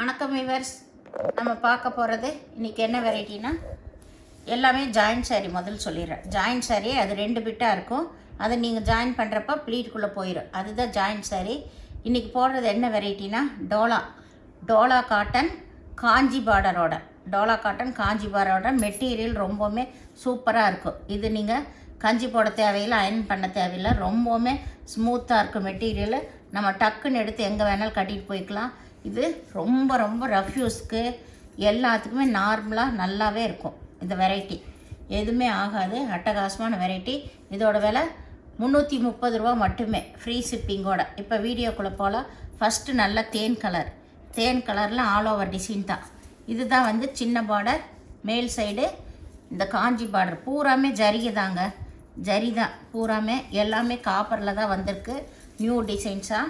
வணக்கம் விவர்ஸ். நம்ம பார்க்க போகிறது இன்றைக்கி என்ன வெரைட்டினா, எல்லாமே ஜாயின்ட் சாரீ. முதல் சொல்லிடுறேன், ஜாயின்ட் சாரீ அது 2 பிட்டாக இருக்கும். அதை நீங்கள் ஜாயின் பண்ணுறப்ப ப்ளீட்டுக்குள்ளே போயிடும். அதுதான் ஜாயின்ட் சாரீ. இன்றைக்கி போடுறது என்ன வெரைட்டினா, டோலா காட்டன் காஞ்சி பார்டரோட. டோலா காட்டன் காஞ்சி பார்டரோட மெட்டீரியல் ரொம்பவுமே சூப்பராக இருக்கும். இது நீங்கள் கஞ்சி போட தேவையில்லை, அயன் பண்ண தேவையில்லை. ரொம்பவுமே ஸ்மூத்தாக இருக்கும் மெட்டீரியல். நம்ம டக்குன்னு எடுத்து எங்கே வேணாலும் கட்டிட்டு போய்க்கலாம். இது ரொம்ப ரொம்ப ரஃப் யூஸ்க்கு எல்லாத்துக்குமே நார்மலாக நல்லாவே இருக்கும். இந்த வெரைட்டி எதுவுமே ஆகாது. அட்டகாசமான வெரைட்டி. இதோட விலை 330 ரூபா மட்டுமே, ஃப்ரீ ஷிப்பிங்கோட. இப்போ வீடியோக்குள்ளே போகலாம். ஃபஸ்ட்டு நல்ல தேன் கலரில் ஆல் ஓவர் டிசைன் தான். இதுதான் வந்து சின்ன பார்டர், மேல் சைடு இந்த காஞ்சி பார்டர் பூராமே ஜரிகை தாங்க. ஜரி தான் பூராமே, எல்லாமே காப்பரில் தான் வந்திருக்கு. நியூ டிசைன்ஸாக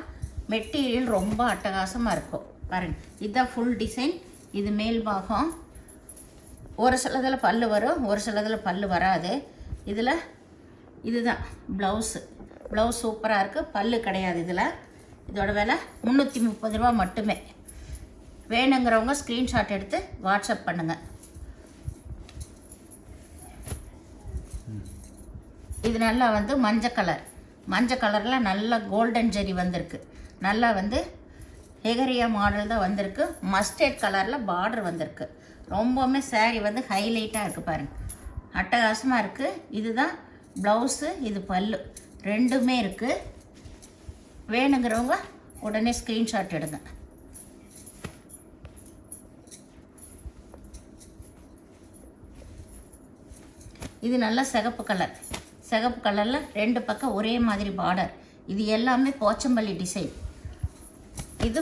மெட்டீரியல் ரொம்ப அட்டகாசமாக இருக்கும். பாருங்கள், இதுதான் ஃபுல் டிசைன். இது மேல் பாகம். ஒரு சிலதில் பல்லு வரும், ஒரு சிலதில் பல்லு வராது. இதுதான் ப்ளவுஸ் சூப்பராக இருக்குது. பல்லு கிடையாது இதில். இதோட விலை 330 ரூபா மட்டுமே. வேணுங்கிறவங்க ஸ்க்ரீன்ஷாட் எடுத்து வாட்ஸ்அப் பண்ணுங்கள். இது நல்லா வந்து மஞ்சள் கலரில் நல்லா கோல்டன் ஜெரி வந்திருக்கு. நல்லா வந்து ஹெகரியா மாடல் தான் வந்திருக்கு. மஸ்டர்ட் கலரில் பார்டர் வந்திருக்கு. ரொம்பவுமே சாரீ வந்து ஹைலைட்டாக இருக்குது. பாருங்கள், அட்டகாசமாக இருக்குது. இதுதான் ப்ளவுஸு, இது பல்லு, ரெண்டுமே இருக்குது. வேணுங்கிறவங்க உடனே ஸ்க்ரீன்ஷாட் எடுங்க. இது நல்லா சிகப்பு கலரில் 2 பக்கம் ஒரே மாதிரி பார்டர். இது எல்லாமே போச்சம்பள்ளி டிசைன். இது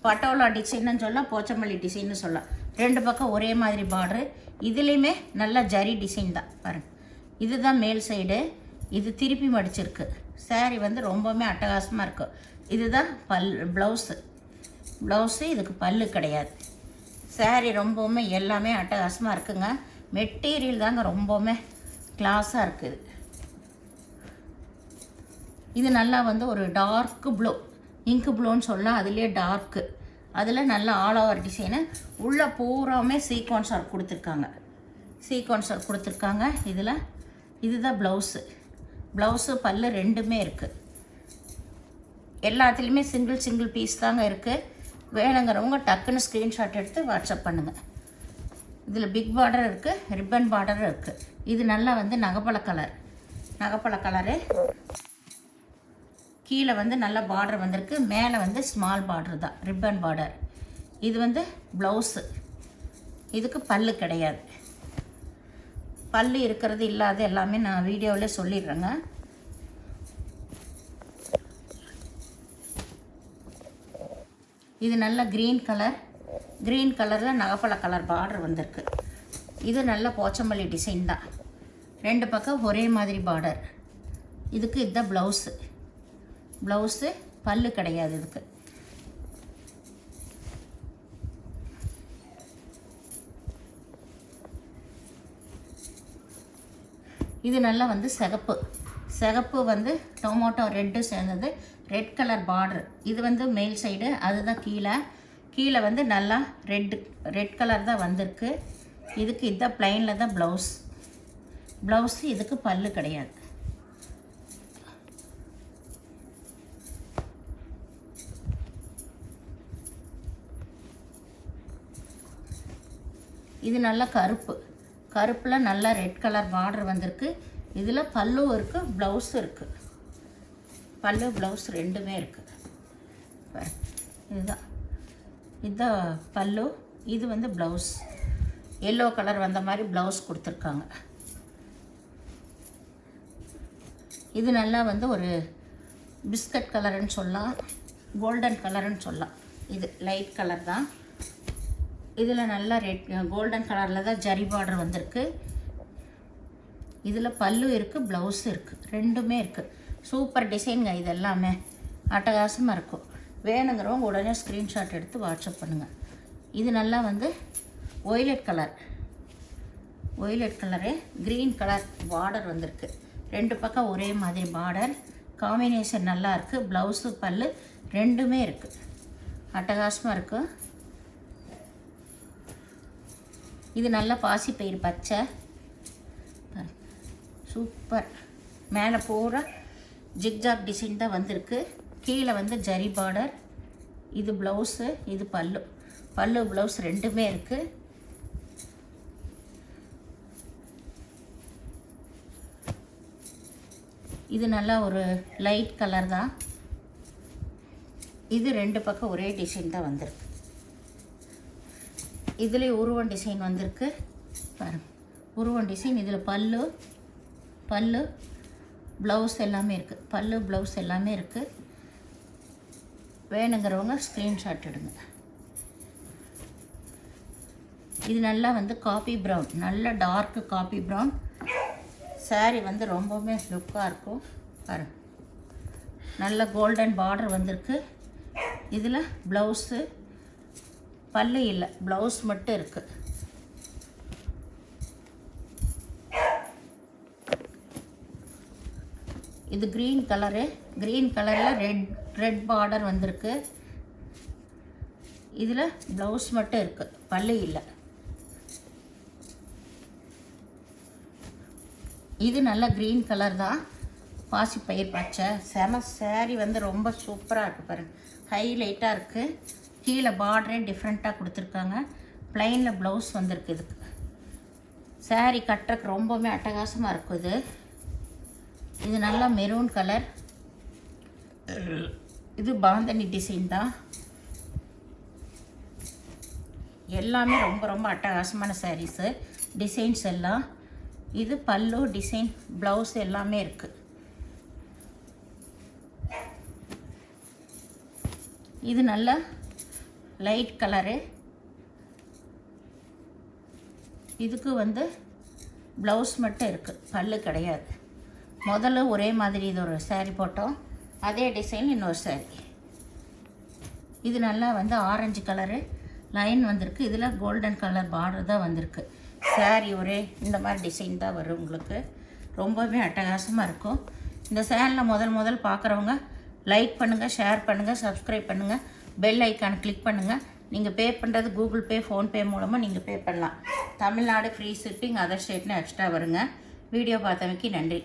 பட்டோலா டிசைன்னு சொல்லலாம், போச்சம்பள்ளி டிசைன்னு சொல்லலாம். 2 பக்கம் ஒரே மாதிரி பார்டரு. இதுலேயுமே நல்ல ஜரி டிசைன் தான். பாருங்கள், இதுதான் மேல் சைடு. இது திருப்பி மடிச்சிருக்கு. சாரீ வந்து ரொம்பவுமே அட்டகாசமாக இருக்கும். இதுதான் ப்ளவுஸு. இதுக்கு பல்லு கிடையாது. சாரீ ரொம்பவுமே எல்லாமே அட்டகாசமாக இருக்குங்க. மெட்டீரியல் தாங்க ரொம்பவுமே கிளாஸாக இருக்குது. இது நல்லா வந்து ஒரு டார்க்கு ப்ளூ, இங்கு ப்ளூன்னு சொல்லலாம். அதுலேயே டார்க்கு, அதில் நல்லா ஆல் ஓவர் டிசைனு. உள்ளே பூராமே சீக்வன்ஸ் ஒர்க் கொடுத்துருக்காங்க. இதுதான் ப்ளவுஸு பல்லு ரெண்டுமே இருக்குது. எல்லாத்துலேயுமே சிங்கிள் பீஸ் தாங்க இருக்குது. வேணுங்கிறவங்க டக்குன்னு ஸ்க்ரீன்ஷாட் எடுத்து வாட்ஸ்அப் பண்ணுங்கள். இதில் பிக் பார்டர் இருக்குது, ரிப்பன் பார்டரும் இருக்குது. இது நல்லா வந்து நகப்பழ கலரு. கீழே வந்து நல்ல பார்டர் வந்திருக்கு. மேலே வந்து ஸ்மால் பார்டர் தான், ரிப்பன் பார்டர். இது வந்து ப்ளவுஸு. இதுக்கு பல்லு கிடையாது. பல்லு இருக்கிறது இல்லாத எல்லாமே நான் வீடியோவிலே சொல்லிடுறேங்க. இது நல்ல க்ரீன் கலரில் நகப்பழ கலர் பார்டர் வந்திருக்கு. இது நல்ல போச்சம்பள்ளி டிசைன் தான். 2 பக்கம் ஒரே மாதிரி பார்டர். இதுக்கு இதுதான் ப்ளவுஸு பல்லு கிடையாது இதுக்கு. இது நல்லா வந்து சிகப்பு வந்து டொமேட்டோ ரெட்டு சேர்ந்தது. Red colour border. இது வந்து மேல் சைடு, அதுதான் கீழே வந்து நல்லா ரெட் கலர் தான் வந்திருக்கு. இதுக்கு இதுதான் ப்ளைனில் தான் ப்ளவுஸு. இதுக்கு பல்லு கிடையாது. இது நல்லா கருப்பில் நல்லா ரெட் கலர் பார்டர் வந்திருக்கு. இதில் பல்லும் இருக்குது, ப்ளவுஸும் இருக்குது. பல்லு ப்ளவுஸ் ரெண்டுமே இருக்குது. இதுதான் பல்லு. இது வந்து ப்ளவுஸ். எல்லோ கலர் வந்த மாதிரி ப்ளவுஸ் கொடுத்துருக்காங்க. இது நல்லா வந்து ஒரு பிஸ்கட் கலருன்னு சொல்லலாம், கோல்டன் கலருன்னு சொல்லலாம். இது லைட் கலர் தான். இதில் நல்லா கோல்டன் கலரில் தான் ஜரி பார்டர் வந்திருக்கு. இதில் பல்லு இருக்குது, ப்ளவுஸும் இருக்குது, ரெண்டுமே இருக்குது. சூப்பர் டிசைனுங்க. இது எல்லாமே அட்டகாசமாக இருக்கும். வேணுங்கிறவங்க உடனே ஸ்க்ரீன்ஷாட் எடுத்து வாட்ஸ்அப் பண்ணுங்கள். இது நல்லா வந்து violet colour green colour border வந்திருக்கு. 2 பக்கம் ஒரே மாதிரி பார்டர். காம்பினேஷன் நல்லா இருக்குது. ப்ளவுஸு பல்லு ரெண்டுமே இருக்குது. அட்டகாசமாக இருக்கும். இது நல்ல பாசிப்பயிறு பச்சை, சூப்பர். மேலே பூரா ஜிக்ஜாக் டிசைன் தான் வந்திருக்கு. கீழே வந்து ஜரி பார்டர். இது ப்ளவுஸு, இது பல்லு. பல்லு ப்ளவுஸ் ரெண்டுமே இருக்குது. இது நல்லா ஒரு லைட் கலர் தான். இது ரெண்டு பக்கம் ஒரே டிசைன் தான் வந்திருக்கு. இதுலேயே உருவம் டிசைன் வந்திருக்கு பாருங்கள். உருவம் டிசைன். இதில் பல்லு ப்ளவுஸ் எல்லாமே இருக்குது. பல்லு ப்ளவுஸ் எல்லாமே இருக்குது. வேணுங்கிறவங்க ஸ்க்ரீன்ஷாட் எடுங்க. இது நல்லா வந்து காபி ப்ரௌன், நல்ல டார்க்கு காபி ப்ரௌன். சாரீ வந்து ரொம்பவுமே லுக்காக இருக்கும் பாருங்க. நல்ல கோல்டன் பார்டர் வந்திருக்கு. இதில் ப்ளவுஸு, பல்லு இல்லை, ப்ளவுஸ் மட்டும் இருக்குது. இது க்ரீன் கலரு. க்ரீன் கலரில் ரெட் பார்டர் வந்திருக்கு. இதில் ப்ளவுஸ் மட்டும் இருக்குது, பல்லு இல்லை. இது நல்ல க்ரீன் கலர் தான், பாசிப்பயிர் பச்சை. செம சாரீ வந்து ரொம்ப சூப்பராக இருக்குது பாருங்கள். ஹைலைட்டாக இருக்குது. கீழே பார்டரே டிஃப்ரெண்ட்டாக கொடுத்துருக்காங்க. ப்ளைனில் ப்ளவுஸ் வந்திருக்கு. இதுக்கு சாரீ கட்டுறக்கு ரொம்பவுமே அட்டகாசமாக இருக்குது. இது நல்லா மெரூன் கலர். இது பாந்தனி டிசைன் தான். எல்லாமே ரொம்ப ரொம்ப அட்டகாசமான சாரீஸு, டிசைன்ஸ் எல்லாம். இது பல்லு டிசைன், ப்ளவுஸ் எல்லாமே இருக்குது. இது நல்ல லைட் கலரு. இதுக்கு வந்து ப்ளவுஸ் மட்டும் இருக்குது, பல்லு கிடையாது. முதல்ல ஒரே மாதிரி இது ஒரு சாரீ போட்டோம், அதே டிசைன் இன்னொரு சாரீ. இது நல்லா வந்து ஆரஞ்சு கலரு லைன் வந்திருக்கு. இதில் கோல்டன் கலர் பார்டர் தான் வந்திருக்கு. சாரீ ஒரே இந்த மாதிரி டிசைன் தான் வரும் உங்களுக்கு. ரொம்பவே அட்டகாசமாக இருக்கும். இந்த சேனலில் முதல் பார்க்குறவங்க லைக் பண்ணுங்கள், ஷேர் பண்ணுங்கள், சப்ஸ்கிரைப் பண்ணுங்கள், பெல் ஐக்கானை கிளிக் பண்ணுங்கள். நீங்கள் பே பண்ணுறது கூகுள் பே, ஃபோன்பே மூலமாக நீங்கள் பே பண்ணலாம். தமிழ்நாடு ஃப்ரீ ஷிப்பிங், அதர் ஸ்டேட்னு எக்ஸ்ட்ரா வருங்க. வீடியோ பார்த்தமைக்கு நன்றி.